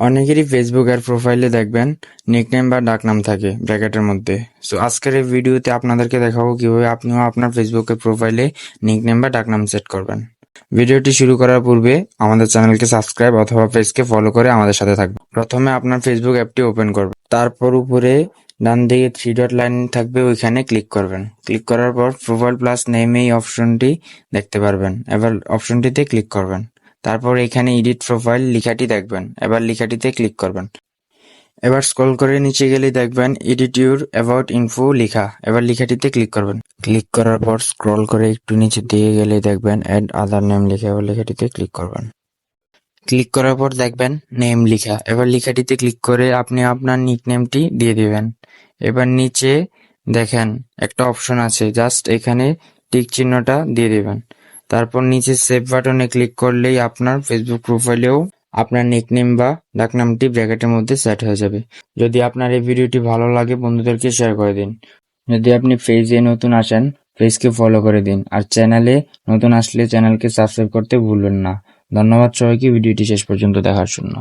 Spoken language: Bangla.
অনেকেরই ফেসবুক এর প্রোফাইলে দেখবেন নিকনেম বা ডাকনাম থাকে ব্র্যাকেটের মধ্যে। সো আজকের এই ভিডিওতে আপনাদেরকে দেখাবো কিভাবে আপনিও আপনার ফেসবুকের প্রোফাইলে নিকনেম বা ডাকনাম সেট করবেন। ভিডিওটি শুরু করার পূর্বে আমাদের চ্যানেলকে সাবস্ক্রাইব অথবা পেজকে ফলো করে আমাদের সাথে থাকবেন। প্রথমে আপনার ফেসবুক অ্যাপটি ওপেন করবেন, তারপর উপরে ডান দিকে 3 ডট লাইন থাকবে, ওইখানে ক্লিক করবেন। ক্লিক করার পর প্রোফাইল প্লাস নেম এই অপশনটি দেখতে পারবেন, এবার অপশনটিতে ক্লিক করবেন। তারপর এখানে এডিট প্রোফাইল লেখাটি দেখবেন, এবার লেখাটিতে ক্লিক করবেন। এবার স্ক্রল করে নিচে গেলে দেখবেন এডিট ইউর অ্যাবাউট ইনফো লেখা, এবার লেখাটিতে ক্লিক করবেন। ক্লিক করার পর স্ক্রল করে একটু নিচে দিয়ে গেলে দেখবেন অ্যাড আদার নেম লেখা, এবার লেখাটিতে ক্লিক করবেন। ক্লিক করার পর দেখবেন নেম লেখা, এবার লেখাটিতে ক্লিক করে আপনি আপনার নিকনেমটি দিয়ে দিবেন। এবার নিচে দেখেন একটা অপশন আছে, জাস্ট এখানে টিক চিহ্নটা দিয়ে দিবেন। তারপর নিচে সেভ বাটনে ক্লিক করলেই আপনার ফেসবুক প্রোফাইলেও আপনার নিকনেম বা ডাকনামটি ব্র্যাকেটের মধ্যে সেট হয়ে যাবে। যদি আপনার এই ভিডিওটি ভালো লাগে বন্ধুদেরকে শেয়ার করে দিন। যদি আপনি পেজে নতুন আসেন পেজকে ফলো করে দিন, আর চ্যানেলে নতুন আসলে চ্যানেলকে সাবস্ক্রাইব করতে ভুলবেন না। ধন্যবাদ সবাইকে ভিডিওটি শেষ পর্যন্ত দেখার জন্য।